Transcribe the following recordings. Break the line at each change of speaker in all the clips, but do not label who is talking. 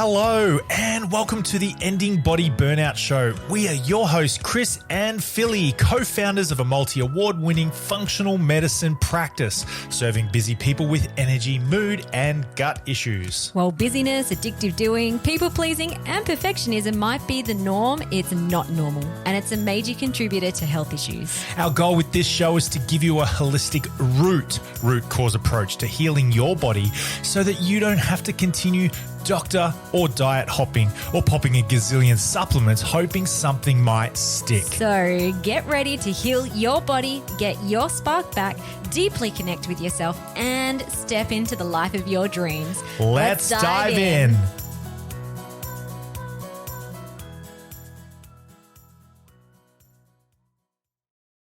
Hello and welcome to the Ending Body Burnout Show. We are your hosts, Chris and Philly, co-founders of a multi-award-winning functional medicine practice, serving busy people with energy, mood, and gut issues.
While busyness, addictive doing, people-pleasing, and perfectionism might be the norm, it's not normal, and it's a major contributor to health issues.
Our goal with this show is to give you a holistic root cause approach to healing your body so that you don't have to continue doctor or diet hopping or popping a gazillion supplements hoping something might stick.
So get ready to heal your body, get your spark back, deeply connect with yourself, and step into the life of your dreams.
Let's dive in.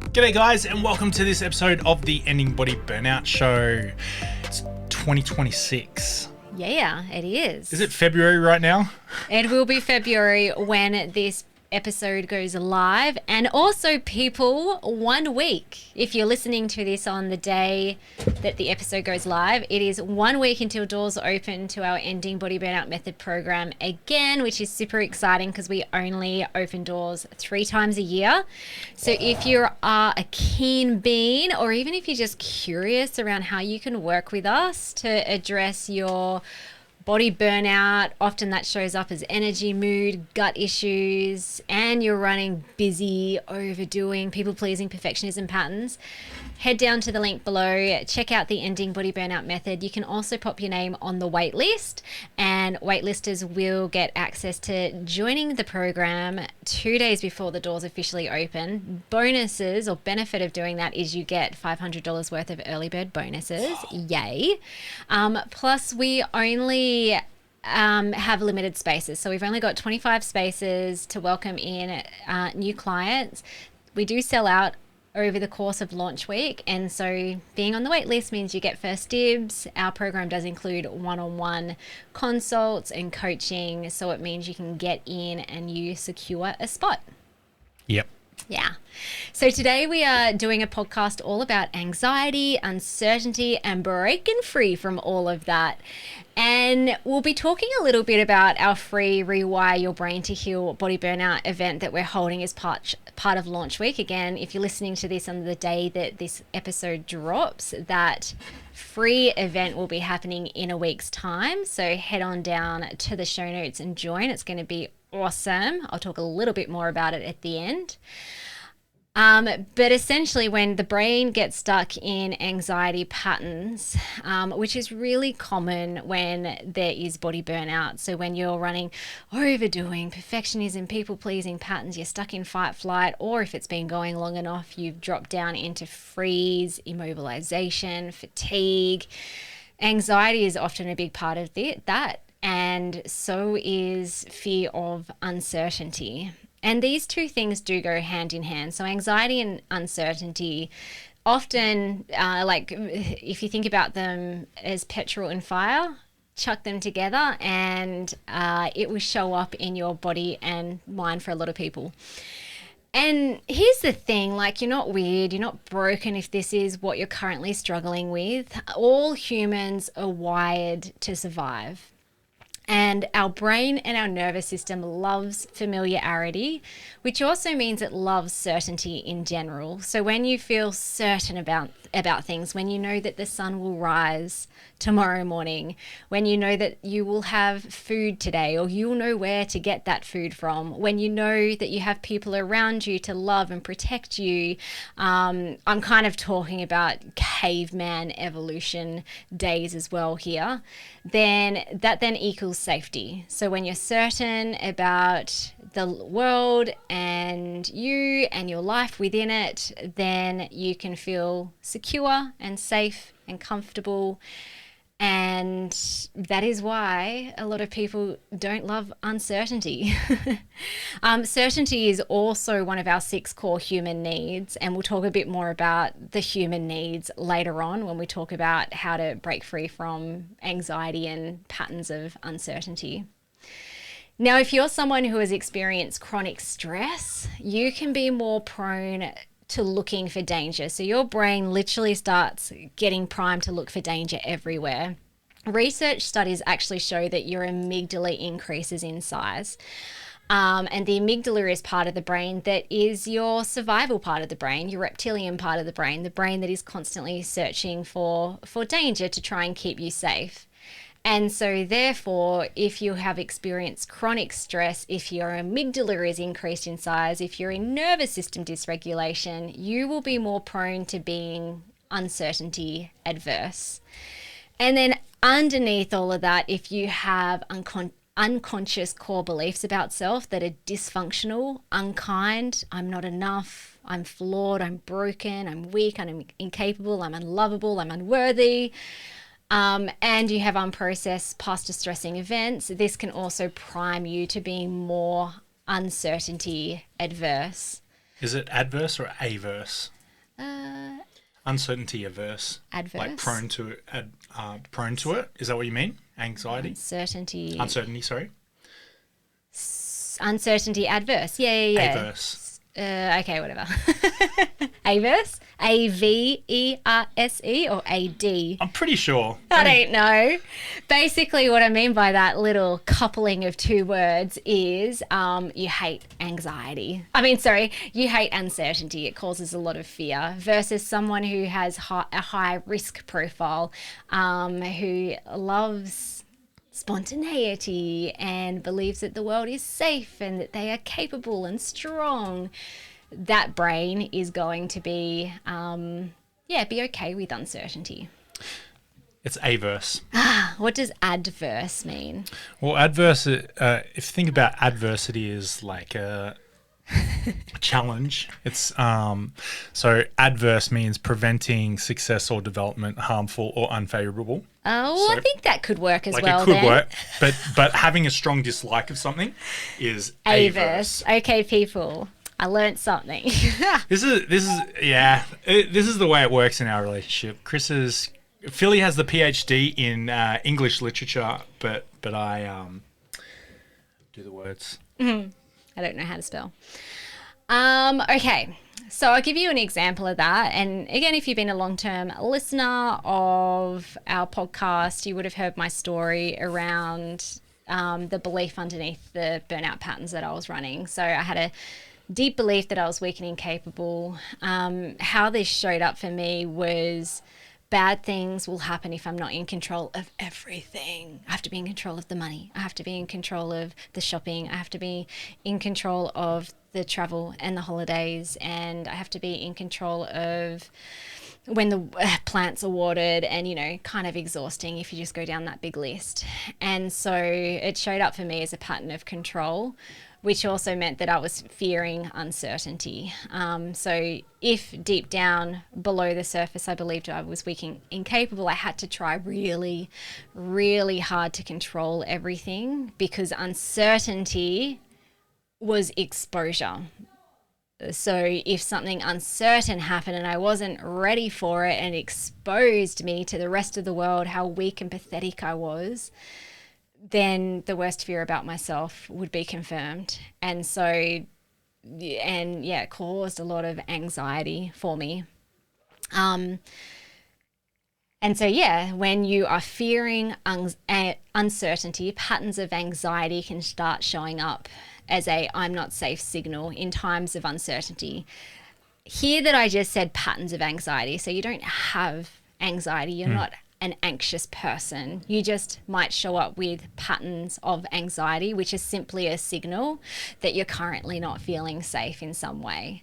G'day guys and welcome to this episode of the Ending Body Burnout Show. It's 2026.
Yeah, it is.
Is it February right now?
It will be February when this episode goes live. And also, people, 1 week. If you're listening to this on the day that the episode goes live, it is 1 week until doors open to our Ending Body Burnout Method program again, which is super exciting because we only open doors 3 times a year. So if you are a keen bean, or even if you're just curious around how you can work with us to address your body burnout, often that shows up as energy, mood, gut issues, and you're running busy, overdoing, people-pleasing, perfectionism patterns, head down to the link below, check out the Ending Body Burnout Method. You can also pop your name on the wait list, and waitlisters will get access to joining the program 2 days before the doors officially open. Bonuses or benefit of doing that is you get $500 worth of early bird bonuses. Yay. Plus, we only have limited spaces. So we've only got 25 spaces to welcome in new clients. We do sell out over the course of launch week, and so being on the wait list means you get first dibs. Our program does include one-on-one consults and coaching, so it means you can get in and you secure a spot.
Yep.
Yeah. So today we are doing a podcast all about anxiety, uncertainty, and breaking free from all of that. And we'll be talking a little bit about our free Rewire Your Brain to Heal Body Burnout event that we're holding as part of launch week. Again, if you're listening to this on the day that this episode drops, that free event will be happening in a week's time. So head on down to the show notes and join. It's going to be awesome. I'll talk a little bit more about it at the end. But essentially when the brain gets stuck in anxiety patterns, which is really common when there is body burnout. So when you're running overdoing, perfectionism, people-pleasing patterns, you're stuck in fight, flight, or if it's been going long enough, you've dropped down into freeze, immobilization, fatigue. Anxiety is often a big part of that. And so is fear of uncertainty. And these two things do go hand in hand. So anxiety and uncertainty often, if you think about them as petrol and fire, chuck them together and it will show up in your body and mind for a lot of people. And here's the thing, you're not weird, you're not broken if this is what you're currently struggling with. All humans are wired to survive. And our brain and our nervous system loves familiarity, which also means it loves certainty in general. So when you feel certain about things, when you know that the sun will rise tomorrow morning, when you know that you will have food today or you'll know where to get that food from, when you know that you have people around you to love and protect you, I'm kind of talking about caveman evolution days as well here, then that equals safety. So when you're certain about the world and you and your life within it, then you can feel secure and safe and comfortable. And that is why a lot of people don't love uncertainty. Certainty is also one of our 6 core human needs, and we'll talk a bit more about the human needs later on when we talk about how to break free from anxiety and patterns of uncertainty. Now, if you're someone who has experienced chronic stress, you can be more prone to looking for danger. So your brain literally starts getting primed to look for danger everywhere. research studies actually show that your amygdala increases in size. And the amygdala is part of the brain that is your survival part of the brain, your reptilian part of the brain that is constantly searching for danger to try and keep you safe. And so therefore, if you have experienced chronic stress, if your amygdala is increased in size, if you're in nervous system dysregulation, you will be more prone to being uncertainty adverse. And then underneath all of that, if you have unconscious core beliefs about self that are dysfunctional, unkind, I'm not enough, I'm flawed, I'm broken, I'm weak, I'm incapable, I'm unlovable, I'm unworthy, and you have unprocessed past distressing events, this can also prime you to being more uncertainty adverse.
Is it adverse or averse? Uncertainty averse.
Adverse.
Like prone to it. Is that what you mean? Anxiety?
Uncertainty, sorry. Uncertainty adverse. Yeah.
Averse.
Okay, whatever. Averse? A-V-E-R-S-E or A-D?
I'm pretty sure.
I don't know. Basically, what I mean by that little coupling of two words is you hate anxiety. You hate uncertainty. It causes a lot of fear versus someone who has a high risk profile, who loves spontaneity and believes that the world is safe and that they are capable and strong. That brain is going to be okay with uncertainty.
It's averse.
What does adverse mean?
Well, adverse, if you think about adversity as like a challenge, it's so adverse means preventing success or development, harmful or unfavorable.
Oh,
So,
I think that could work as
like
well.
it could
then.
work, but having a strong dislike of something is averse.
Okay, people, I learnt something.
This is the way it works in our relationship. Philly has the PhD in English literature, but I do the words.
I don't know how to spell. Okay, so I'll give you an example of that. And again, if you've been a long-term listener of our podcast, you would have heard my story around the belief underneath the burnout patterns that I was running. So I had a deep belief that I was weak and incapable. How this showed up for me was bad things will happen if I'm not in control of everything. I have to be in control of the money. I have to be in control of the shopping. I have to be in control of the travel and the holidays. And I have to be in control of when the plants are watered, and, kind of exhausting if you just go down that big list. And so it showed up for me as a pattern of control, which also meant that I was fearing uncertainty. So if deep down below the surface I believed I was weak and incapable, I had to try really, really hard to control everything because uncertainty was exposure. So if something uncertain happened and I wasn't ready for it and exposed me to the rest of the world, how weak and pathetic I was, then the worst fear about myself would be confirmed. And so, it caused a lot of anxiety for me. And so, when you are fearing uncertainty, patterns of anxiety can start showing up as a I'm not safe signal in times of uncertainty. Here that I just said patterns of anxiety. So you don't have anxiety. You're not an anxious person. You just might show up with patterns of anxiety, which is simply a signal that you're currently not feeling safe in some way.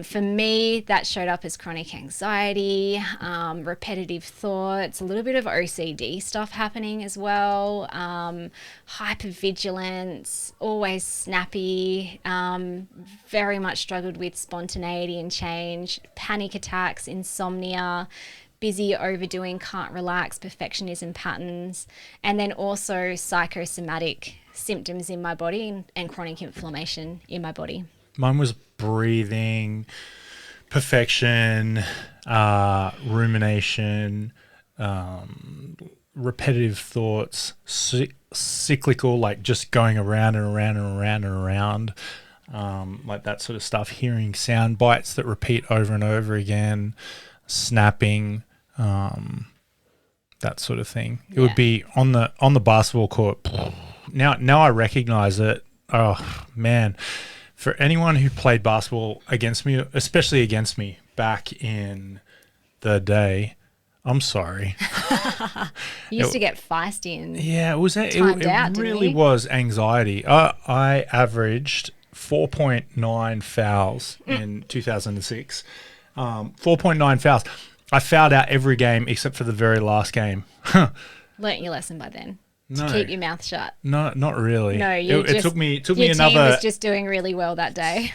For me, that showed up as chronic anxiety, repetitive thoughts, a little bit of OCD stuff happening as well, hypervigilance, always snappy, very much struggled with spontaneity and change, panic attacks, insomnia, busy, overdoing, can't relax, perfectionism patterns, and then also psychosomatic symptoms in my body and chronic inflammation in my body.
Mine was breathing, perfection, rumination, repetitive thoughts, cyclical, like just going around and around and around and around, like that sort of stuff, hearing sound bites that repeat over and over again, snapping, that sort of thing. It
Yeah.
would be on the basketball court. Now I recognize it. Oh man, for anyone who played basketball against me, especially against me back in the day, I'm sorry.
You used to get feisty and
Yeah, it was. It
timed out, didn't
really
you?
was anxiety. I averaged 4.9 fouls in 2006. 4.9 fouls. I fouled out every game except for the very last game.
learnt your lesson by then.
No.
To keep your mouth shut.
No, not really.
No,
it took me
your team
another
was just doing really well that day.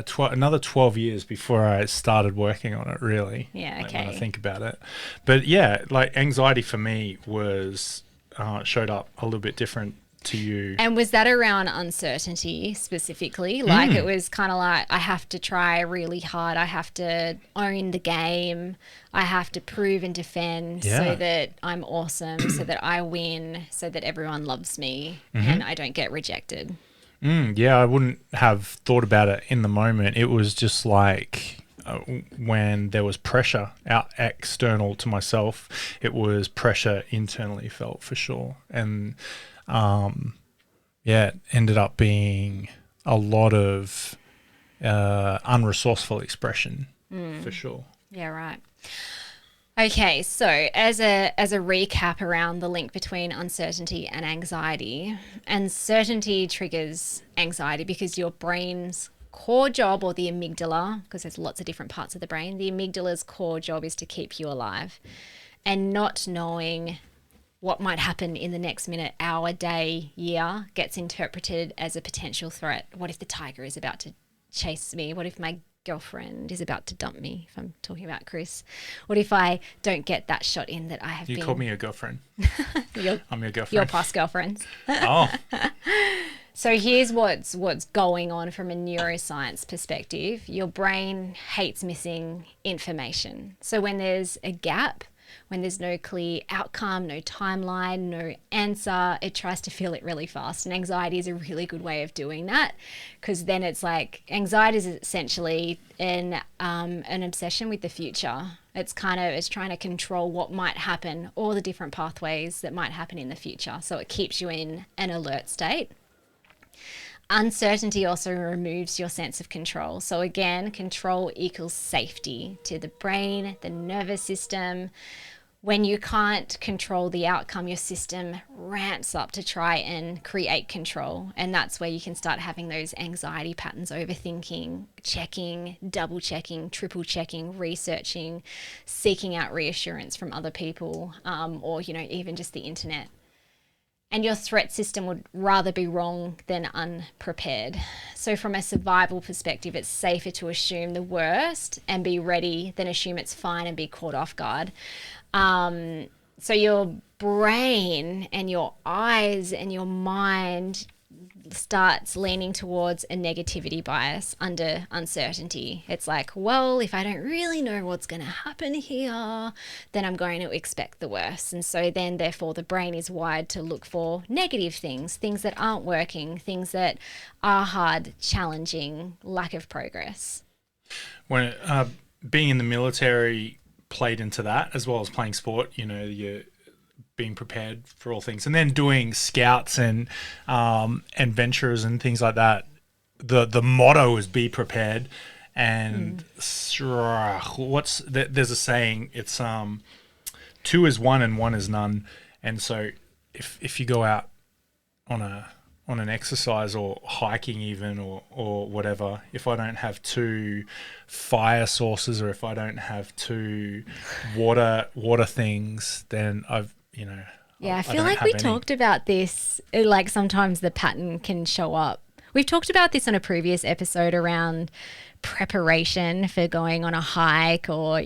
12 years before I started working on it, really.
Yeah,
When
okay.
I think about it. But yeah, like anxiety for me was showed up a little bit different to you.
And was that around uncertainty specifically? Like it was kind of like, I have to try really hard. I have to own the game. I have to prove and defend so that I'm awesome, so that I win, so that everyone loves me and I don't get rejected.
Yeah, I wouldn't have thought about it in the moment. It was just like when there was pressure out external to myself, it was pressure internally felt for sure. And it ended up being a lot of unresourceful expression for sure.
Yeah, right. Okay, so as a recap around the link between uncertainty and anxiety, uncertainty triggers anxiety because your brain's core job, or the amygdala, because there's lots of different parts of the brain, the amygdala's core job is to keep you alive. And not knowing what might happen in the next minute, hour, day, year gets interpreted as a potential threat. What if the tiger is about to chase me? What if my girlfriend is about to dump me, if I'm talking about Chris? What if I don't get that shot in that I have been...
You called me your girlfriend. I'm your girlfriend.
Your past girlfriends.
Oh.
So here's what's going on from a neuroscience perspective. Your brain hates missing information. So when there's a gap, when there's no clear outcome, no timeline, no answer, it tries to fill it really fast. And anxiety is a really good way of doing that, because then it's like, anxiety is essentially an obsession with the future. It's trying to control what might happen, all the different pathways that might happen in the future. So it keeps you in an alert state. Uncertainty also removes your sense of control. So again, control equals safety to the brain, the nervous system. When you can't control the outcome, your system ramps up to try and create control. And that's where you can start having those anxiety patterns, overthinking, checking, double checking, triple checking, researching, seeking out reassurance from other people, or, even just the internet. And your threat system would rather be wrong than unprepared. So from a survival perspective, it's safer to assume the worst and be ready than assume it's fine and be caught off guard. So your brain and your eyes and your mind starts leaning towards a negativity bias under uncertainty. It's like, well, if I don't really know what's going to happen here, then I'm going to expect the worst. And so then therefore the brain is wired to look for negative things that aren't working, things that are hard, challenging, lack of progress.
When being in the military played into that, as well as playing sport, you're being prepared for all things, and then doing scouts and ventures and things like that. The motto is be prepared, and there's a saying, it's 2 is 1 and 1 is none. And so if you go out on an exercise or hiking even or whatever, if I don't have 2 fire sources, or if I don't have 2 water things, then
I feel like we talked about this, like sometimes the pattern can show up. We've talked about this on a previous episode around preparation for going on a hike or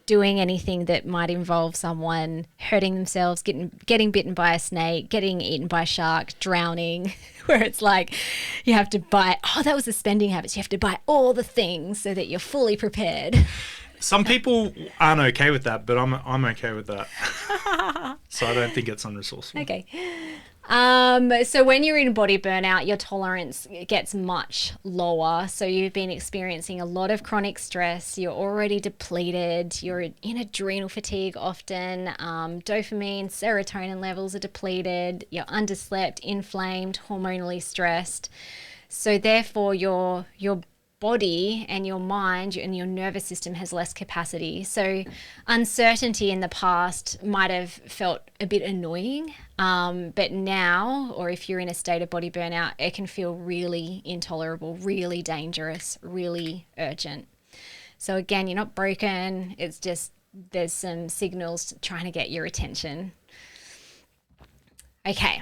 doing anything that might involve someone hurting themselves, getting bitten by a snake, getting eaten by a shark, drowning, where it's like you have to buy, that was the spending habits. You have to buy all the things so that you're fully prepared.
Some people aren't okay with that, but I'm okay with that. So I don't think it's unresourceful.
Okay. So when you're in body burnout, your tolerance gets much lower. So you've been experiencing a lot of chronic stress. You're already depleted. You're in adrenal fatigue often. Dopamine, serotonin levels are depleted. You're underslept, inflamed, hormonally stressed. So therefore, your body and your mind and your nervous system has less capacity. So uncertainty in the past might have felt a bit annoying, but now, or if you're in a state of body burnout, it can feel really intolerable, really dangerous, really urgent. So again, you're not broken. It's just there's some signals trying to get your attention. Okay.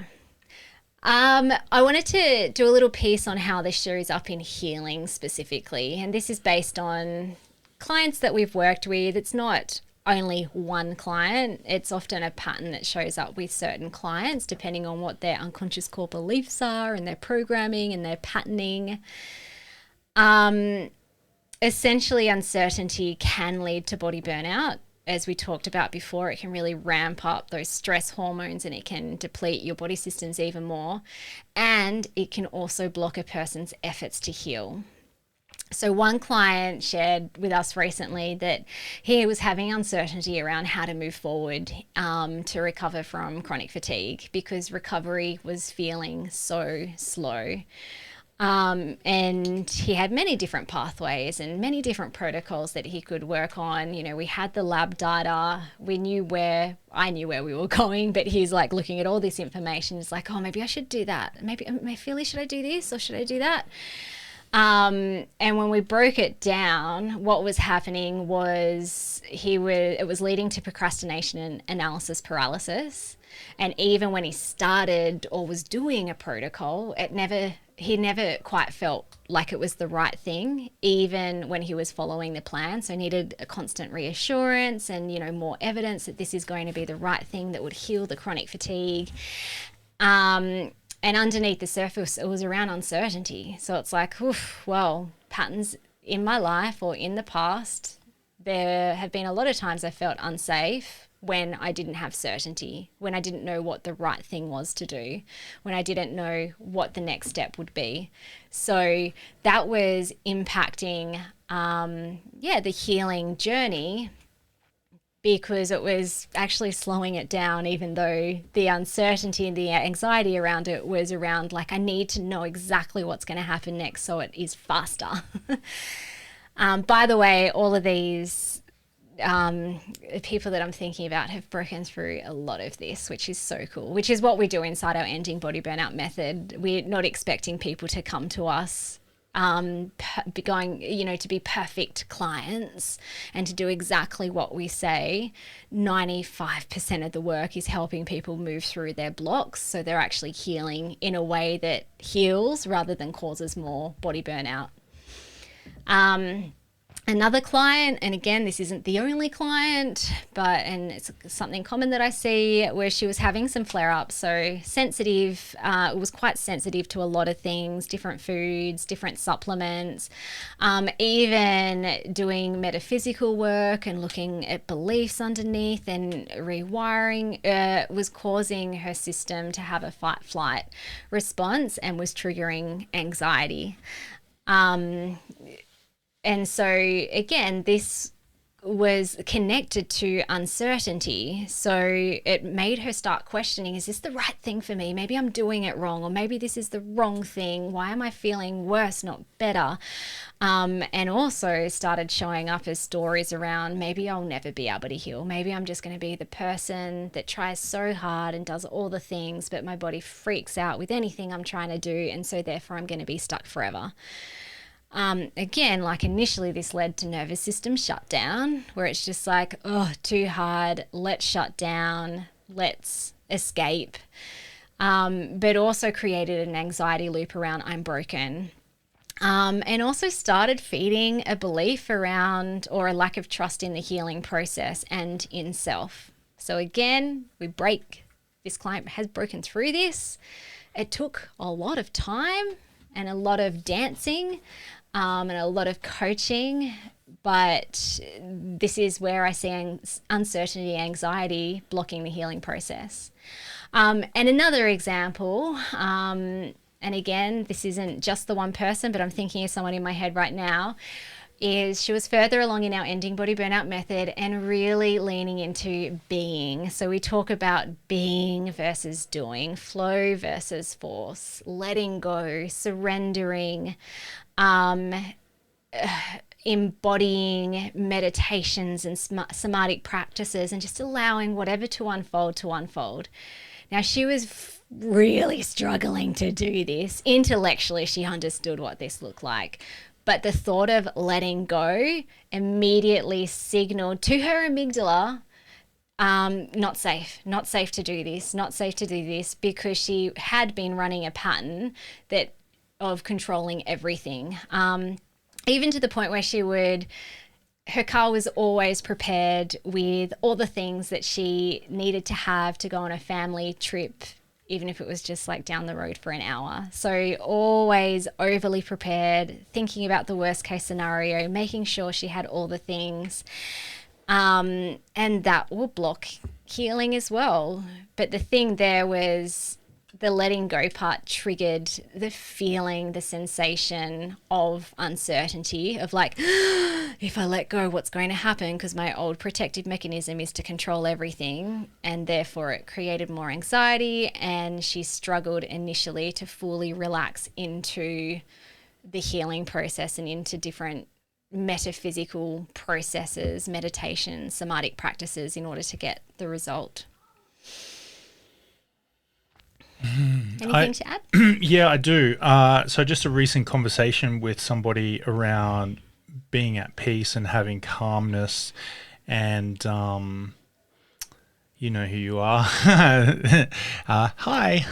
I wanted to do a little piece on how this shows up in healing specifically. And this is based on clients that we've worked with. It's not only one client. It's often a pattern that shows up with certain clients, depending on what their unconscious core beliefs are and their programming and their patterning. Essentially, uncertainty can lead to body burnout. As we talked about before, it can really ramp up those stress hormones and it can deplete your body systems even more. And it can also block a person's efforts to heal. So one client shared with us recently that he was having uncertainty around how to move forward to recover from chronic fatigue because recovery was feeling so slow. And he had many different pathways and many different protocols that he could work on. You know, we had the lab data. I knew where we were going, but he's like looking at all this information. He's like, oh, maybe I should do that. Maybe should I do this or should I do that? And when we broke it down, what was happening was it was leading to procrastination and analysis paralysis. And even when he started or was doing a protocol, he never quite felt like it was the right thing, even when he was following the plan. So he needed a constant reassurance and, you know, more evidence that this is going to be the right thing that would heal the chronic fatigue. And underneath the surface, it was around uncertainty. So it's like, well, patterns in my life or in the past, there have been a lot of times I felt unsafe when I didn't have certainty, when I didn't know what the right thing was to do, when I didn't know what the next step would be. So that was impacting, the healing journey, because it was actually slowing it down, even though the uncertainty and the anxiety around it was around like, I need to know exactly what's going to happen next so it is faster. By the way, all of these people that I'm thinking about have broken through a lot of this, which is so cool, which is what we do inside our Ending Body Burnout method. We're not expecting people to come to us to be perfect clients and to do exactly what we say. 95% of the work is helping people move through their blocks so they're actually healing in a way that heals rather than causes more body burnout. Another client, and again, this isn't the only client, and it's something common that I see, where she was having some flare-ups. So sensitive, it was quite sensitive to a lot of things, different foods, different supplements, even doing metaphysical work and looking at beliefs underneath and rewiring was causing her system to have a fight-flight response and was triggering anxiety. And so, again, this was connected to uncertainty. So it made her start questioning, is this the right thing for me? Maybe I'm doing it wrong, or maybe this is the wrong thing. Why am I feeling worse, not better? And also started showing up as stories around, maybe I'll never be able to heal. Maybe I'm just going to be the person that tries so hard and does all the things, but my body freaks out with anything I'm trying to do. And so therefore I'm going to be stuck forever. Again, like initially this led to nervous system shutdown, where it's just like, oh, too hard, let's shut down, let's escape. But also created an anxiety loop around I'm broken. And also started feeding a belief around, or a lack of trust in the healing process and in self. So again, this client has broken through this. It took a lot of time and a lot of dancing, and a lot of coaching. But this is where I see uncertainty, anxiety blocking the healing process. And another example, and again, this isn't just the one person, but I'm thinking of someone in my head right now, is she was further along in our ending body burnout method and really leaning into being. So we talk about being versus doing, flow versus force, letting go, surrendering, embodying meditations and somatic practices, and just allowing whatever to unfold. Now, she was really struggling to do this. Intellectually, she understood what this looked like. But the thought of letting go immediately signaled to her amygdala, not safe to do this, because she had been running a pattern of controlling everything. Even to the point where her car was always prepared with all the things that she needed to have to go on a family trip, even if it was just like down the road for an hour. So always overly prepared, thinking about the worst case scenario, making sure she had all the things. And that will block healing as well. But the thing there was the letting go part triggered the feeling, the sensation of uncertainty of like, if I let go, what's going to happen? Because my old protective mechanism is to control everything, and therefore it created more anxiety, and she struggled initially to fully relax into the healing process and into different metaphysical processes, meditation, somatic practices in order to get the result. Anything to add?
Yeah, I do. So just a recent conversation with somebody around being at peace and having calmness, and you know who you are. Hi.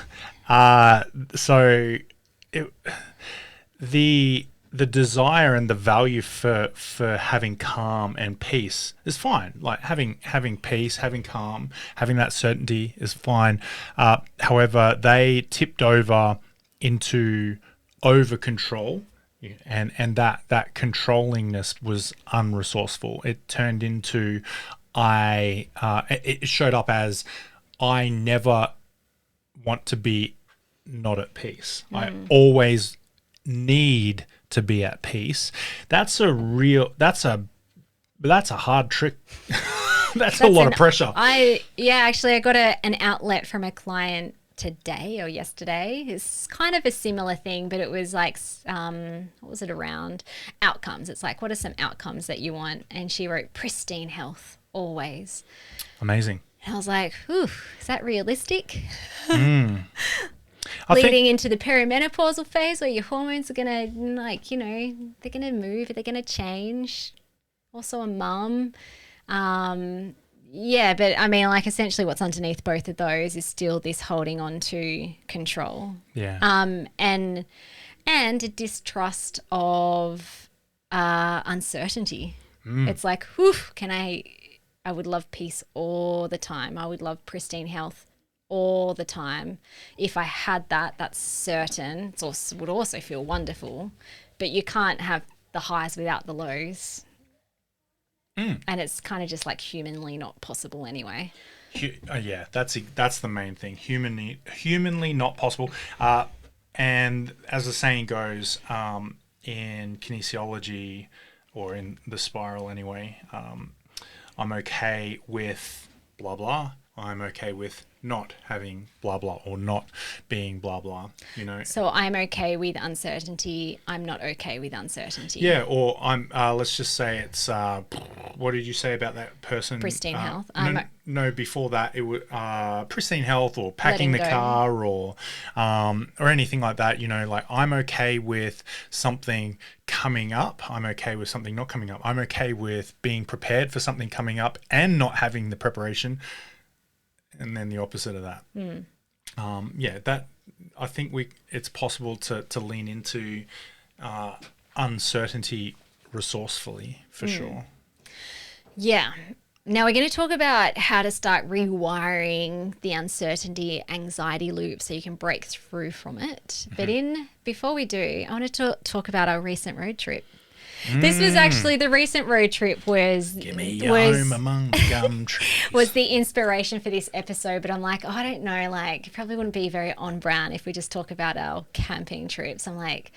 So the desire and the value for having calm and peace is fine. Like having peace, having calm, having that certainty is fine. However, they tipped over into over control, and that controllingness was unresourceful. It turned into it showed up as I never want to be not at peace. I always need to be at peace. That's a hard trick. That's a lot of pressure.
Actually I got an outlet from a client today or yesterday. It's kind of a similar thing, but it was like, what was it around? Outcomes. It's like, what are some outcomes that you want? And she wrote pristine health, always.
Amazing.
And I was like, is that realistic?
I
Leading
think
into the perimenopausal phase where your hormones are going to, they're going to move, they're going to change. Also a mum. Yeah, but I mean, like essentially what's underneath both of those is still this holding on to control.
Yeah.
And a distrust of uncertainty. It's like, I would love peace all the time. I would love pristine health all the time. If I had that, that's certain. It would also feel wonderful, but you can't have the highs without the lows. And it's kind of just like humanly not possible anyway.
Yeah, that's the main thing. Humanly not possible. And as the saying goes, in kinesiology, or in the spiral anyway, I'm okay with blah blah. I'm okay with not having blah blah, or not being blah blah, So
I'm okay with uncertainty. I'm not okay with uncertainty.
Yeah, or I'm let's just say it's what did you say about that person?
Pristine health.
No, before that it was pristine health, or packing the car, or anything like that. Like I'm okay with something coming up. I'm okay with something not coming up. I'm okay with being prepared for something coming up and not having the preparation. And then the opposite of that. That I think it's possible to lean into uncertainty resourcefully, for sure.
Yeah. Now we're going to talk about how to start rewiring the uncertainty, anxiety loop so you can break through from it. But before we do, I want to talk about our recent road trip. This was actually the recent road trip was
home among the gum trees.
Was the inspiration for this episode, but I'm like, I don't know, like it probably wouldn't be very on brand if we just talk about our camping trips. I'm like,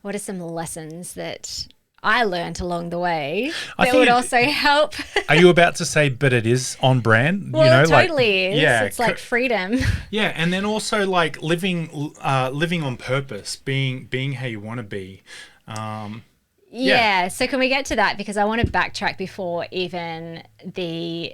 what are some lessons that I learned along the way that would also help?
Are you about to say, but it is on brand?
Well, it totally is. Yeah, it's like freedom.
Yeah, and then also like living on purpose, being how you want to be.
Yeah, so can we get to that? Because I want to backtrack before even the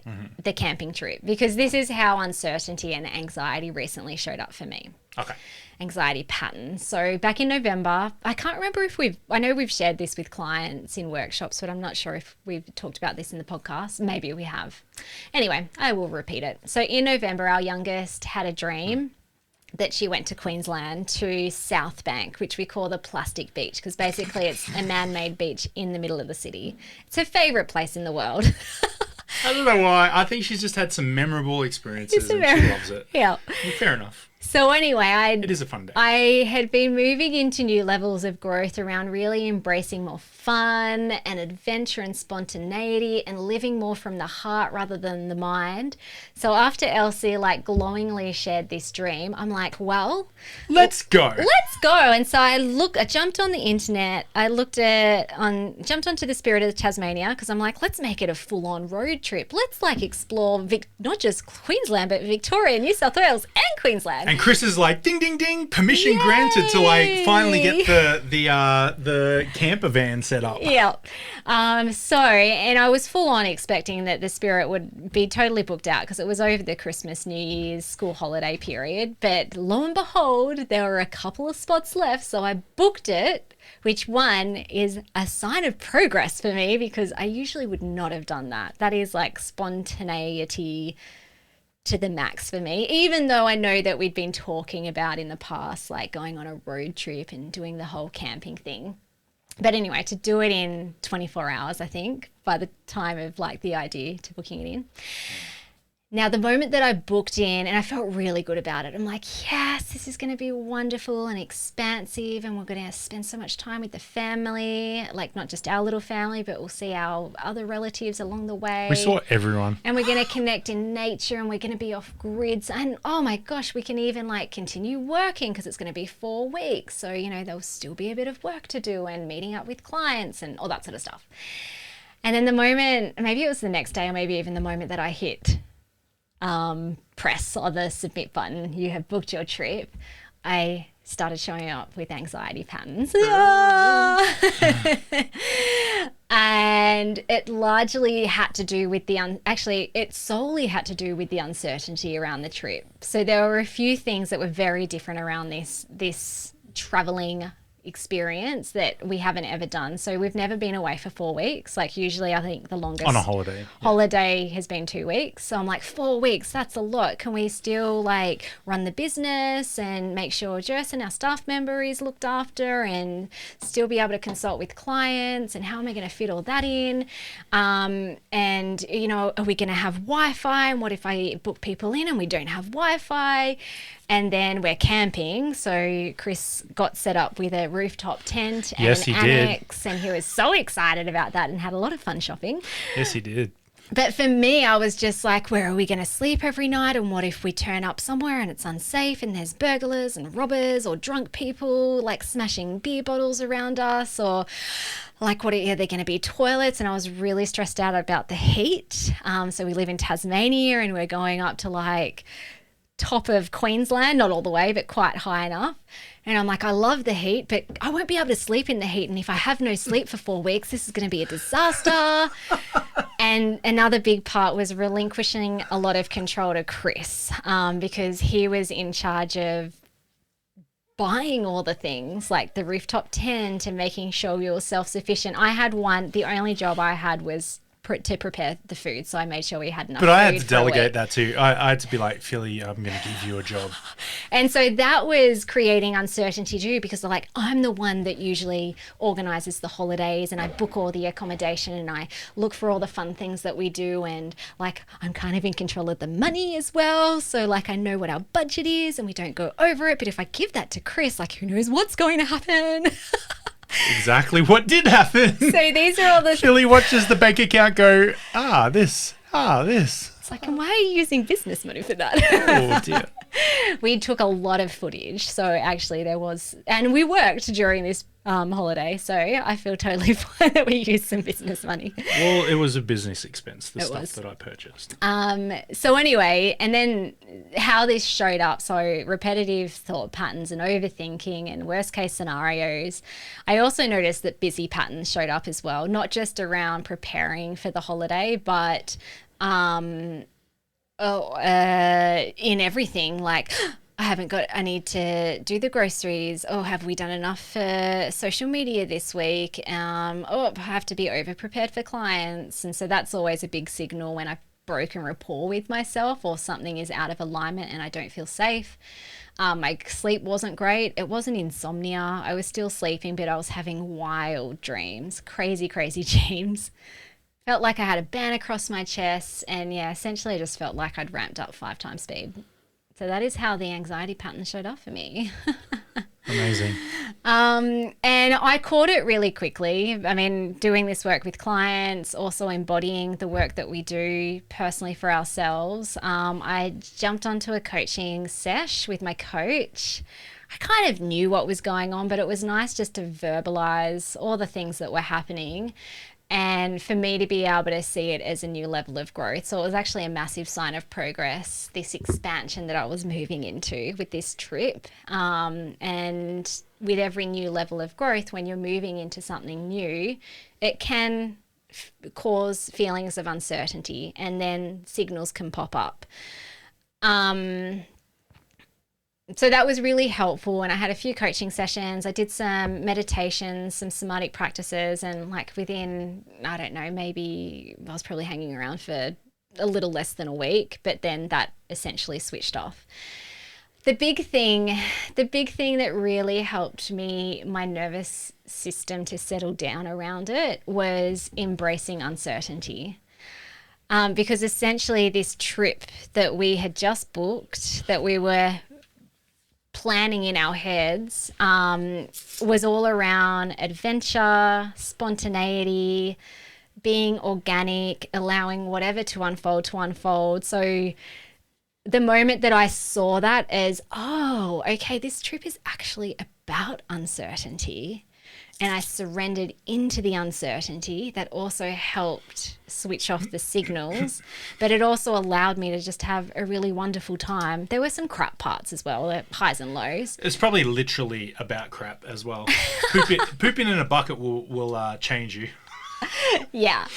camping trip, because this is how uncertainty and anxiety recently showed up for me.
Okay.
Anxiety patterns. So back in November, I can't remember if I know we've shared this with clients in workshops, but I'm not sure if we've talked about this in the podcast. Maybe we have. Anyway, I will repeat it. So in November, our youngest had a dream that she went to Queensland to South Bank, which we call the plastic beach, because basically it's a man-made beach in the middle of the city. It's her favourite place in the world.
I don't know why. I think she's just had some memorable experiences and she loves it.
Yeah.
Fair enough.
So anyway,
it is a fun day.
I had been moving into new levels of growth around really embracing more fun and adventure and spontaneity and living more from the heart rather than the mind. So after Elsie like glowingly shared this dream, I'm like, well,
let's go.
Let's go. And so I jumped on the internet. I jumped onto the Spirit of Tasmania because I'm like, let's make it a full-on road trip. Let's like explore not just Queensland, but Victoria, New South Wales and Queensland.
And Chris is like, ding, ding, ding, permission granted to like finally get the camper van set up.
Yeah. And I was full on expecting that the Spirit would be totally booked out because it was over the Christmas, New Year's school holiday period. But lo and behold, there were a couple of spots left. So I booked it, which one is a sign of progress for me because I usually would not have done that. That is like spontaneity to the max for me, even though I know that we'd been talking about in the past, like going on a road trip and doing the whole camping thing. But anyway, to do it in 24 hours, I think, by the time of like the idea to booking it in. Now, the moment that I booked in, and I felt really good about it, I'm like, yes, this is going to be wonderful and expansive, and we're going to spend so much time with the family, like not just our little family, but we'll see our other relatives along the way.
We saw everyone.
And we're going to connect in nature, and we're going to be off grids. And oh my gosh, we can even like continue working because it's going to be 4 weeks. So, there'll still be a bit of work to do and meeting up with clients and all that sort of stuff. And then the moment, maybe it was the next day or maybe even the moment that I hit press on the submit button, you have booked your trip, I started showing up with anxiety patterns. And it largely had to do with it solely had to do with the uncertainty around the trip. So there were a few things that were very different around this traveling experience that we haven't ever done. So we've never been away for 4 weeks. Like usually I think the longest
on a holiday
has been 2 weeks. So I'm like, 4 weeks, that's a lot. Can we still like run the business and make sure Jess and our staff member is looked after and still be able to consult with clients, and how am I going to fit all that in? And are we going to have Wi-Fi? And what if I book people in and we don't have Wi-Fi? And then we're camping, so Chris got set up with a rooftop tent and an annex, and he was so excited about that and had a lot of fun shopping.
Yes, he did.
But for me, I was just like, where are we going to sleep every night? And what if we turn up somewhere and it's unsafe and there's burglars and robbers or drunk people like smashing beer bottles around us? Or like, are there going to be toilets? And I was really stressed out about the heat. So we live in Tasmania and we're going up to like top of Queensland, not all the way, but quite high enough. And I'm like, I love the heat, but I won't be able to sleep in the heat. And if I have no sleep for 4 weeks, this is going to be a disaster. And another big part was relinquishing a lot of control to Chris, because he was in charge of buying all the things like the rooftop tent and making sure we were self-sufficient. The only job I had was to prepare the food. So I made sure we had enough
But
food
I had to
for a
delegate
week.
that too. I had to be like, Philly, I'm going to give you a job.
And so that was creating uncertainty too, because they're like, I'm the one that usually organizes the holidays and I book all the accommodation and I look for all the fun things that we do. And like, I'm kind of in control of the money as well. So like, I know what our budget is and we don't go over it. But if I give that to Chris, like, who knows what's going to happen?
Exactly what did happen.
So these are all the
Philly watches the bank account go, this.
It's like, and why are you using business money for that?
Oh, dear.
We took a lot of footage. So actually there was, and we worked during this holiday. So I feel totally fine that we used some business money.
Well, it was a business expense, the
It
stuff
was.
that I purchased.
So anyway, and then how this showed up. So repetitive thought patterns and overthinking and worst case scenarios. I also noticed that busy patterns showed up as well, not just around preparing for the holiday, but in everything, like I need to do the groceries. Oh, have we done enough for social media this week? I have to be over prepared for clients. And so that's always a big signal when I've broken rapport with myself or something is out of alignment and I don't feel safe. My sleep wasn't great. It wasn't insomnia. I was still sleeping, but I was having wild dreams, crazy dreams. Felt like I had a band across my chest and essentially I just felt like I'd ramped up 5 times speed. So that is how the anxiety pattern showed up for me.
Amazing.
And I caught it really quickly. I mean, doing this work with clients, also embodying the work that we do personally for ourselves. I jumped onto a coaching sesh with my coach. I kind of knew what was going on, but it was nice just to verbalize all the things that were happening and for me to be able to see it as a new level of growth. So it was actually a massive sign of progress, this expansion that I was moving into with this trip. And with every new level of growth, when you're moving into something new, it can cause feelings of uncertainty and then signals can pop up. So that was really helpful. And I had a few coaching sessions. I did some meditations, some somatic practices. And like within, I don't know, maybe I was probably hanging around for a little less than a week, but then that essentially switched off. The big thing that really helped me, my nervous system to settle down around it was embracing uncertainty. Because essentially this trip that we had just booked, that we were planning in our heads, was all around adventure, spontaneity, being organic, allowing whatever to unfold. So the moment that I saw that as, oh, okay, this trip is actually about uncertainty, and I surrendered into the uncertainty, that also helped switch off the signals, but it also allowed me to just have a really wonderful time. There were some crap parts as well, highs and lows.
It's probably literally about crap as well. Pooping in a bucket will change you.
Yeah.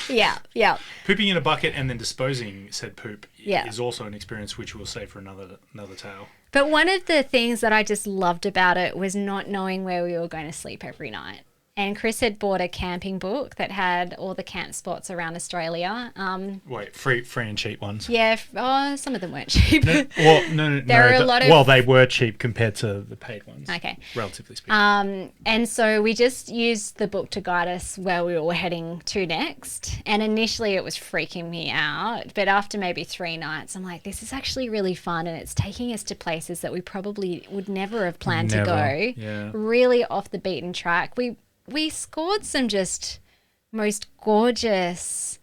Pooping in a bucket and then disposing said poop
Yeah.
is also an experience which we'll save for another tale.
But one of the things that I just loved about it was not knowing where we were going to sleep every night. And Chris had bought a camping book that had all the camp spots around Australia.
Wait, free and cheap ones?
Yeah, some of them weren't cheap.
No.
There are a lot of...
Well, they were cheap compared to the paid ones.
Okay.
Relatively speaking.
And so we just used the book to guide us where we were heading to next. And initially it was freaking me out. But after maybe 3 nights, I'm like, this is actually really fun. And it's taking us to places that we probably would never have planned to go.
Yeah.
Really off the beaten track. We scored some just most gorgeous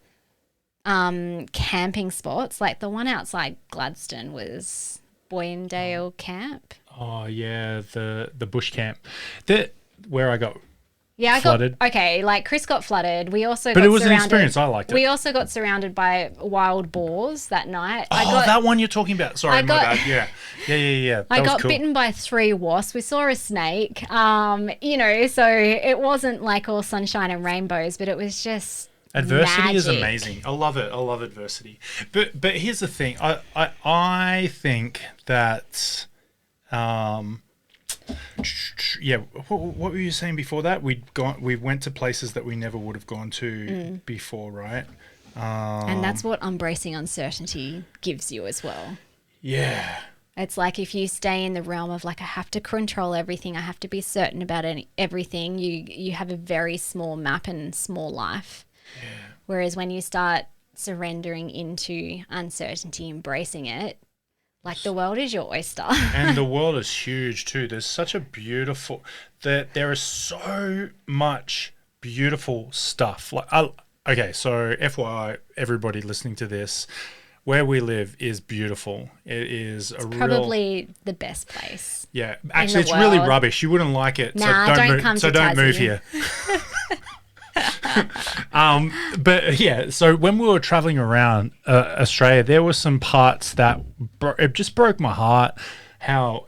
camping spots. Like the one outside Gladstone was Boyendale Camp.
Oh yeah, the bush camp, where I got
flooded. Like Chris got flooded. We also
but it was an experience. I liked it.
We also got surrounded by wild boars that night.
That one you're talking about. Sorry, my bad. Yeah.
I got bitten by 3 wasps. We saw a snake. So it wasn't like all sunshine and rainbows, but it was just
adversity
magic.
Is amazing. I love it. I love adversity. But here's the thing. I think that what were you saying before that? We went to places that we never would have gone to before, right?
And that's what embracing uncertainty gives you as well.
Yeah.
It's like if you stay in the realm of like, I have to control everything, I have to be certain about everything, you have a very small map and small life. Yeah. Whereas when you start surrendering into uncertainty, embracing it, like the world is your oyster.
And the world is huge too. There's such a beautiful, there is so much beautiful stuff. Okay, so FYI, everybody listening to this, where we live is beautiful. It is
probably the best place.
Yeah, actually, it's really rubbish. You wouldn't like it.
Nah, don't
move here. But yeah, so when we were traveling around Australia, there were some parts that it just broke my heart. How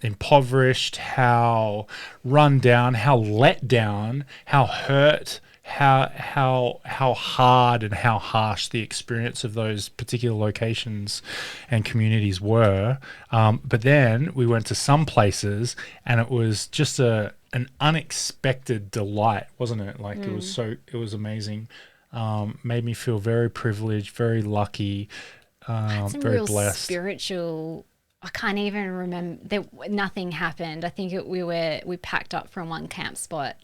impoverished, how run down, how let down, how hurt, how hard and how harsh the experience of those particular locations and communities were. But then we went to some places and it was just an unexpected delight, wasn't it? Like it was amazing. Made me feel very privileged, very lucky,
some
very
real
blessed.
Spiritual. I can't even remember. Nothing happened. I think we packed up from one camp spot.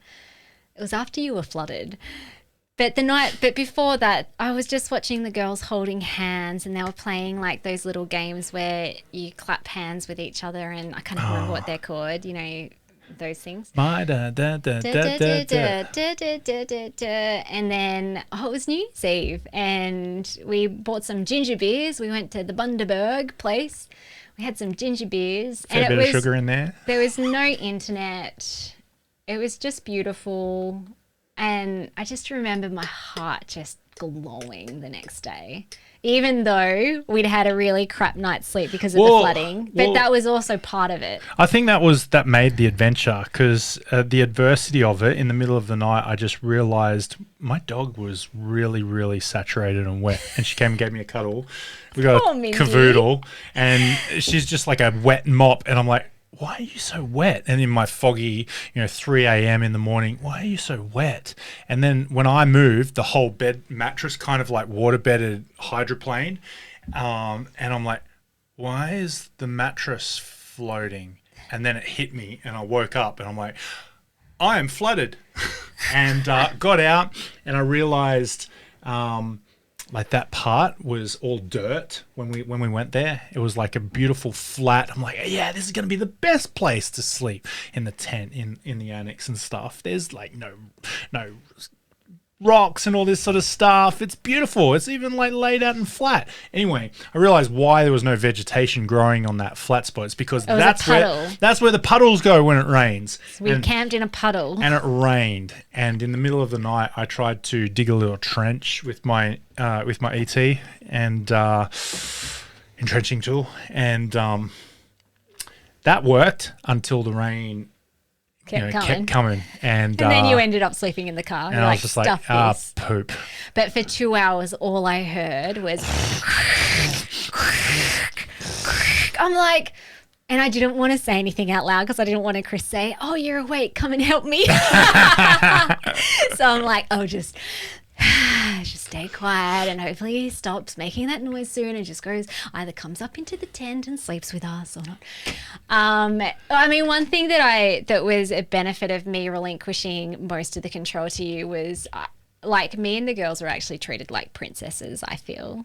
It was after you were flooded. But before that, I was just watching the girls holding hands and they were playing like those little games where you clap hands with each other, and I can't remember what they're called, those things. And then it was New Year's Eve and we bought some ginger beers. We went to the Bundaberg place. We had some ginger beers.
Fair bit of sugar in there.
There was no internet. It was just beautiful, and I just remember my heart just glowing the next day, even though we'd had a really crap night's sleep because of the flooding. But that was also part of it.
I think that made the adventure, because the adversity of it in the middle of the night, I just realised my dog was really, really saturated and wet, and she came and gave me a cuddle. We got a cavoodle, and she's just like a wet mop, and I'm like, why are you so wet? And in my foggy, 3 a.m. in the morning, why are you so wet? And then when I moved, the whole bed mattress kind of like water-bedded hydroplane. And I'm like, why is the mattress floating? And then it hit me and I woke up and I'm like, I am flooded. And got out and I realized like that part was all dirt when we went there. It was like a beautiful flat. I'm like, yeah, this is going to be the best place to sleep in the tent in the annex and stuff. There's like no rocks and all this sort of stuff. It's beautiful. It's even like laid out and flat. Anyway, I realized why there was no vegetation growing on that flat spot. It's because that's where the puddles go when it rains.
So we camped in a puddle.
And it rained. And in the middle of the night, I tried to dig a little trench with my ET and entrenching tool, and that worked until the rain kept coming. And
then you ended up sleeping in the car.
And I was just like, poop.
But for 2 hours, all I heard was I'm like, and I didn't want to say anything out loud because I didn't want Chris say, oh, you're awake, come and help me. So I'm like, oh, just stay quiet, and hopefully he stops making that noise soon and just either comes up into the tent and sleeps with us or not. I mean, one thing that was a benefit of me relinquishing most of the control to you was like me and the girls were actually treated like princesses, I feel.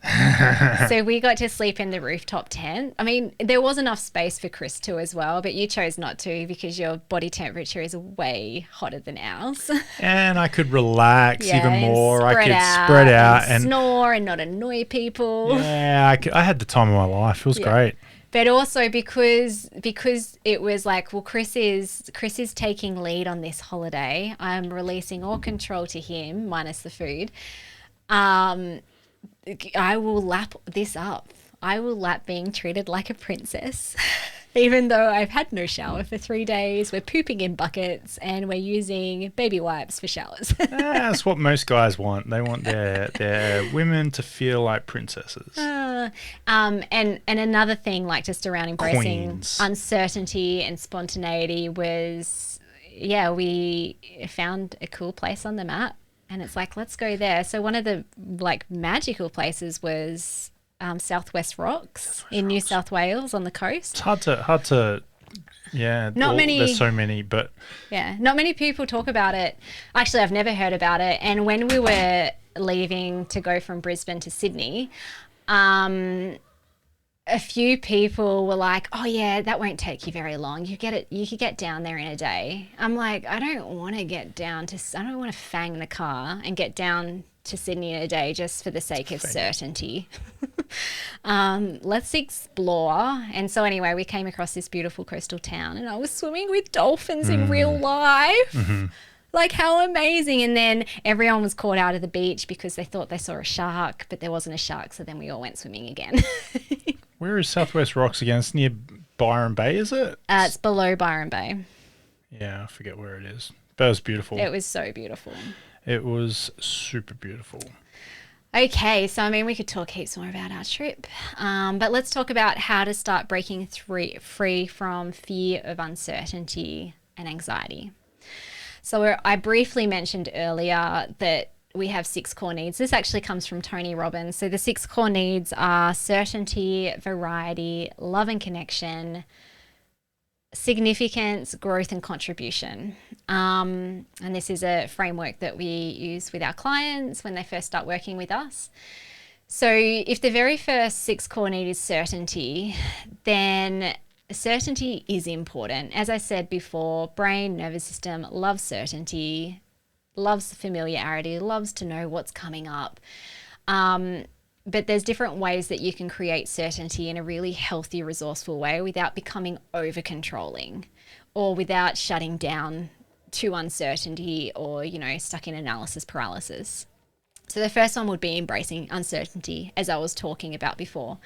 So we got to sleep in the rooftop tent. I mean, there was enough space for Chris too as well, but you chose not to because your body temperature is way hotter than ours.
And I could relax even more. I could spread out and
snore and not annoy people.
Yeah, I had the time of my life. It was great.
But also because it was like, well, Chris is taking lead on this holiday. I'm releasing all control to him, minus the food. I will lap this up. I will lap being treated like a princess. Even though I've had no shower for 3 days, we're pooping in buckets and we're using baby wipes for showers.
That's what most guys want. They want their women to feel like princesses.
And another thing, like just around embracing
Queens.
Uncertainty and spontaneity was, we found a cool place on the map And it's like, let's go there. So one of the like magical places was Southwest Rocks in New South Wales on the coast.
It's hard to. Yeah, there's so many, but
yeah, not many people talk about it. Actually, I've never heard about it. And when we were leaving to go from Brisbane to Sydney, a few people were like, "Oh yeah, that won't take you very long. You could get down there in a day." I'm like, I don't want to fang the car and get down to Sydney in a day just for the sake of certainty. Let's explore. And so anyway, we came across this beautiful coastal town, and I was swimming with dolphins in real life. Mm-hmm. Like, how amazing. And then everyone was caught out of the beach because they thought they saw a shark, but there wasn't a shark. So then we all went swimming again.
Where is Southwest Rocks again? It's near Byron Bay, is it?
It's below Byron Bay.
Yeah, I forget where it is. But it was beautiful.
It was so beautiful.
It was super beautiful.
Okay, so I mean, we could talk heaps more about our trip, but let's talk about how to start breaking free from fear of uncertainty and anxiety. So I briefly mentioned earlier that we have 6 core needs. This actually comes from Tony Robbins. So the 6 core needs are certainty, variety, love and connection, significance, growth and contribution. And this is a framework that we use with our clients when they first start working with us. So if the very first 6 core need is certainty, then certainty is important. As I said before, brain, nervous system loves certainty, loves familiarity, loves to know what's coming up. But there's different ways that you can create certainty in a really healthy, resourceful way without becoming over-controlling or without shutting down to uncertainty or, stuck in analysis paralysis. So the first one would be embracing uncertainty, as I was talking about before,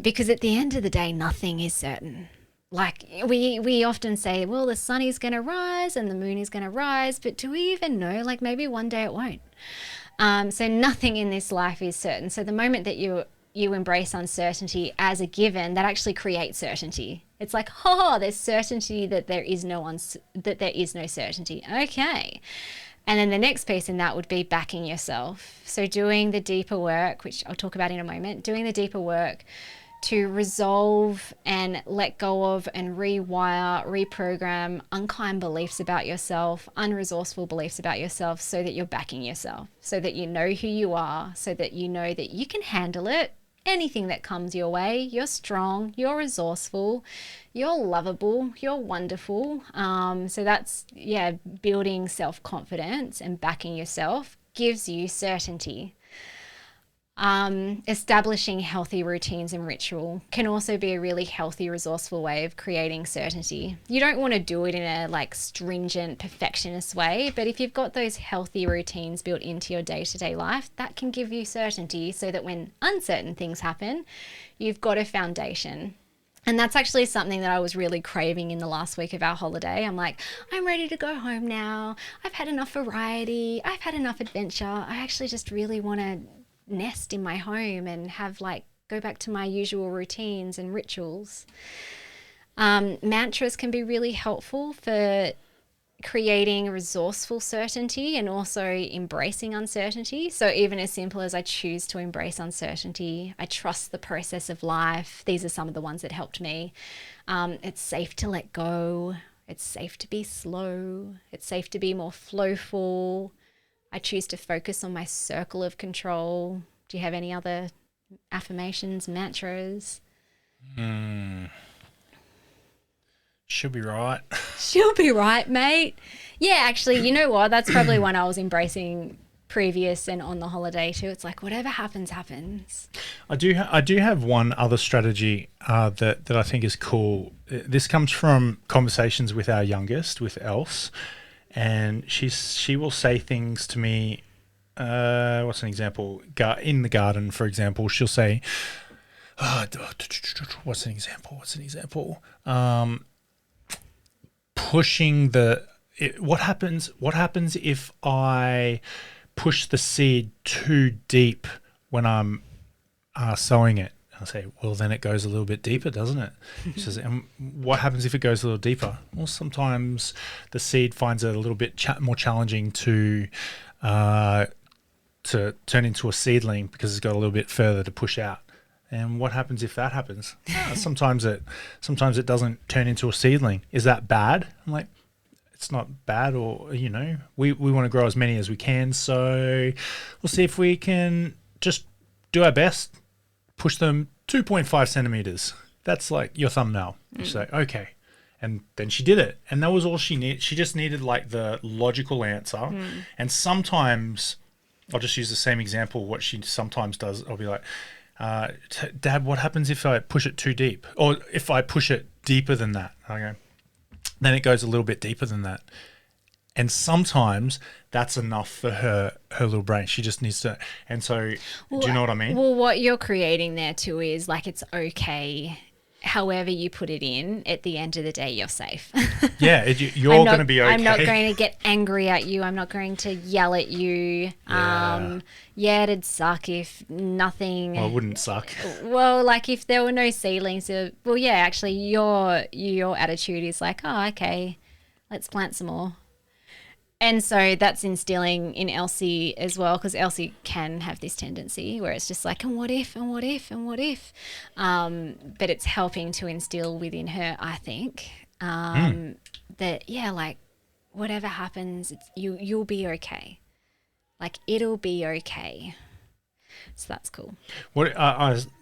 because at the end of the day, nothing is certain. Like we often say, well, the sun is going to rise and the moon is going to rise, but do we even know? Like maybe one day it won't. So nothing in this life is certain. So the moment that you embrace uncertainty as a given, that actually creates certainty. It's like, there's certainty that there is no certainty. Okay. And then the next piece in that would be backing yourself. So doing the deeper work, which I'll talk about in a moment, doing the deeper work to resolve and let go of and rewire, reprogram unkind beliefs about yourself, unresourceful beliefs about yourself, so that you're backing yourself, so that you know who you are, so that you know that you can handle it. Anything that comes your way, you're strong, you're resourceful, you're lovable, you're wonderful. So that's, building self-confidence and backing yourself gives you certainty. Establishing healthy routines and ritual can also be a really healthy, resourceful way of creating certainty. You don't want to do it in a stringent, perfectionist way, but if you've got those healthy routines built into your day-to-day life, that can give you certainty so that when uncertain things happen, you've got a foundation. And that's actually something that I was really craving in the last week of our holiday. I'm like, I'm ready to go home now. I've had enough variety. I've had enough adventure. I actually just really want to nest in my home and have go back to my usual routines and rituals. Mantras can be really helpful for creating resourceful certainty and also embracing uncertainty. So even as simple as I choose to embrace uncertainty, I trust the process of life. These are some of the ones that helped me. It's safe to let go. It's safe to be slow. It's safe to be more flowful. I choose to focus on my circle of control. Do you have any other affirmations, mantras?
She'll be right.
She'll be right, mate. Yeah, actually, you know what? That's probably one I was embracing previous and on the holiday too. It's like whatever happens, happens.
I do have one other strategy that I think is cool. This comes from conversations with our youngest, with Else. And she will say things to me. What's an example? In the garden, for example, she'll say, "What's an example? Pushing what happens if I push the seed too deep when I'm sowing it?" I'll say, well, then it goes a little bit deeper, doesn't it? She says, and what happens if it goes a little deeper? Well, sometimes the seed finds it a little bit more challenging to to turn into a seedling because it's got a little bit further to push out. And what happens if that happens? Sometimes it doesn't turn into a seedling. Is that bad? I'm like, it's not bad, or we want to grow as many as we can. So we'll see if we can just do our best, push them 2.5 centimeters. That's like your thumbnail. You say, okay. And then she did it. And that was all she needed. She just needed like the logical answer. And sometimes I'll just use the same example. What she sometimes does, I'll be like, Dad, what happens if I push it too deep? Or if I push it deeper than that? I go, then it goes a little bit deeper than that. And sometimes that's enough for her little brain. She just needs to. And so, do you know what I mean?
Well, what you're creating there too is like, it's okay. However you put it in, at the end of the day, you're safe.
Yeah, you're going to be okay.
I'm not going to get angry at you. I'm not going to yell at you. Yeah, it'd suck if nothing.
Well, it wouldn't suck.
Well, like if there were no seedlings. Well, yeah, actually, your attitude is like, oh, okay, let's plant some more. And so that's instilling in Elsie as well, because Elsie can have this tendency where it's just like, and what if, and what if, and what if. But it's helping to instill within her, I think, that, yeah, like whatever happens, you'll be okay. Like it'll be okay. So that's cool.
What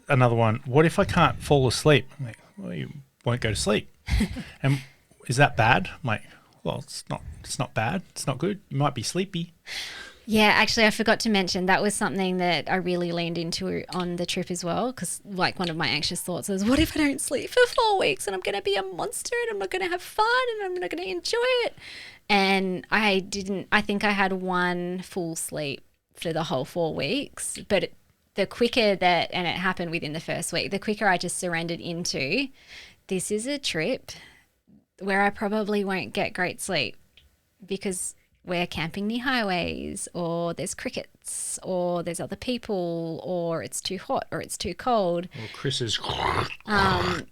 another one. What if I can't fall asleep? I'm like, well, you won't go to sleep. And is that bad? I'm like, well, it's not bad. It's not good. You might be sleepy.
Yeah, actually, I forgot to mention that was something that I really leaned into on the trip as well, because like one of my anxious thoughts was, what if I don't sleep for 4 weeks and I'm going to be a monster and I'm not going to have fun and I'm not going to enjoy it? And I didn't. I think I had one full sleep for the whole 4 weeks, but the quicker that, and it happened within the first week, the quicker I just surrendered into, this is a trip where I probably won't get great sleep because we're camping near highways, or there's crickets, or there's other people, or it's too hot, or it's too cold.
Or Chris is.
And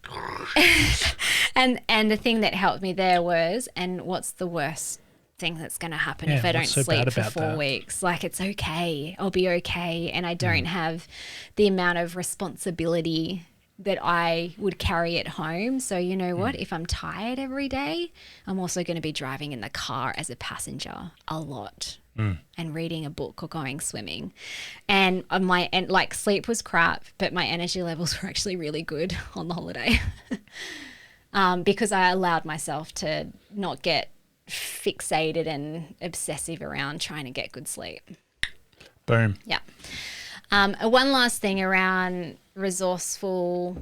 the thing that helped me there was, and what's the worst thing that's going to happen if I don't sleep for 4 weeks? Like, it's okay. I'll be okay. And I don't have the amount of responsibility that I would carry at home. So you know what? If I'm tired every day, I'm also going to be driving in the car as a passenger a lot and reading a book or going swimming. And like sleep was crap, but my energy levels were actually really good on the holiday because I allowed myself to not get fixated and obsessive around trying to get good sleep.
Boom.
Yeah. One last thing around resourceful,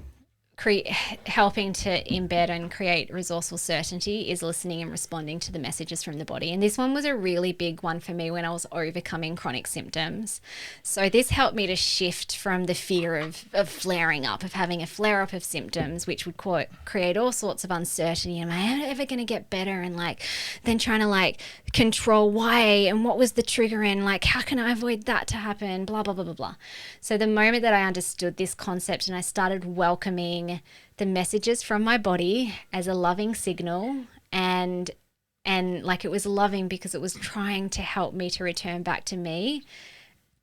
helping to embed and create resourceful certainty is listening and responding to the messages from the body. And this one was a really big one for me when I was overcoming chronic symptoms. So this helped me to shift from the fear of flaring up, of having a flare up of symptoms, which would create all sorts of uncertainty. Am I ever going to get better? And like, then trying to like control why and what was the trigger and like, how can I avoid that to happen? Blah, blah, blah, blah, blah. So the moment that I understood this concept and I started welcoming the messages from my body as a loving signal, and like it was loving because it was trying to help me to return back to me,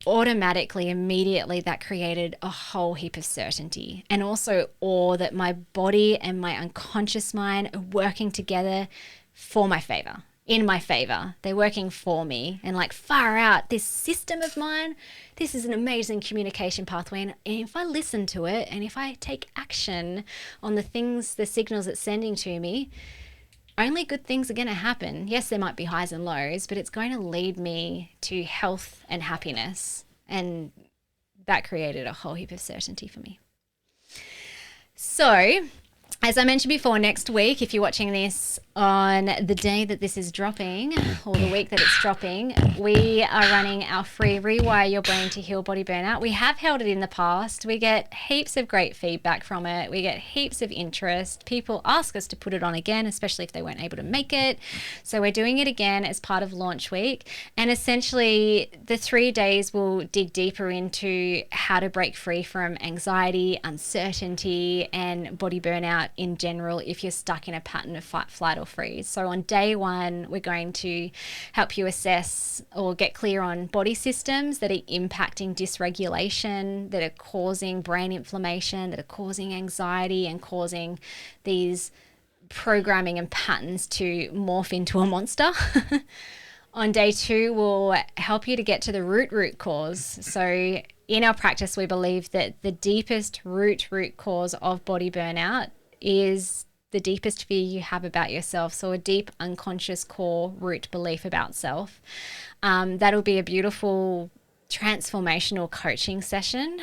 automatically, immediately that created a whole heap of certainty, and also awe that my body and my unconscious mind are working together for my favor. In my favor. They're working for me, and like far out, this system of mine, this is an amazing communication pathway. And if I listen to it and if I take action on the things, the signals it's sending to me, only good things are going to happen. Yes, there might be highs and lows, but it's going to lead me to health and happiness. And that created a whole heap of certainty for me. So, as I mentioned before, next week, if you're watching this on the day that this is dropping or the week that it's dropping, we are running our free Rewire Your Brain to Heal Body Burnout. We have held it in the past. We get heaps of great feedback from it. We get heaps of interest. People ask us to put it on again, especially if they weren't able to make it. So we're doing it again as part of launch week. And essentially, the 3 days will dig deeper into how to break free from anxiety, uncertainty, and body burnout in general if you're stuck in a pattern of fight, flight, or freeze. So on day 1, we're going to help you assess or get clear on body systems that are impacting dysregulation, that are causing brain inflammation, that are causing anxiety and causing these programming and patterns to morph into a monster. On day 2, we'll help you to get to the root cause. So in our practice, we believe that the deepest root cause of body burnout is the deepest fear you have about yourself. So a deep unconscious core root belief about self. That'll be a beautiful transformational coaching session,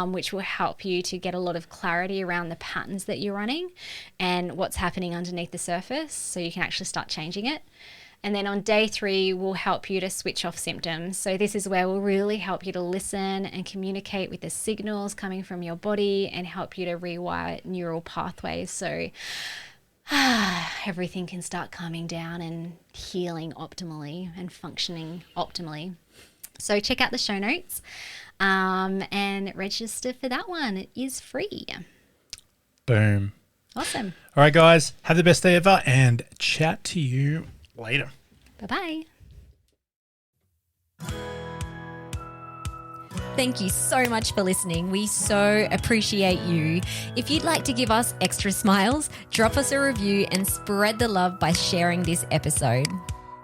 which will help you to get a lot of clarity around the patterns that you're running and what's happening underneath the surface, so you can actually start changing it. And then on day 3, we'll help you to switch off symptoms. So this is where we'll really help you to listen and communicate with the signals coming from your body and help you to rewire neural pathways so everything can start calming down and healing optimally and functioning optimally. So check out the show notes and register for that one. It is free.
Boom.
Awesome.
All right, guys, have the best day ever and chat to you later.
Bye-bye.
Thank you so much for listening. We so appreciate you. If you'd like to give us extra smiles, drop us a review and spread the love by sharing this episode.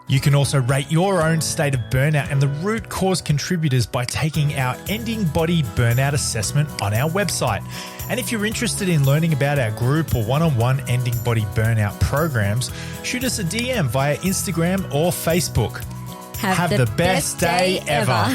You can also rate your own state of burnout and the root cause contributors by taking our Ending Body Burnout Assessment on our website. And if you're interested in learning about our group or one-on-one Ending Body Burnout programs, shoot us a DM via Instagram or Facebook.
Have the best day ever.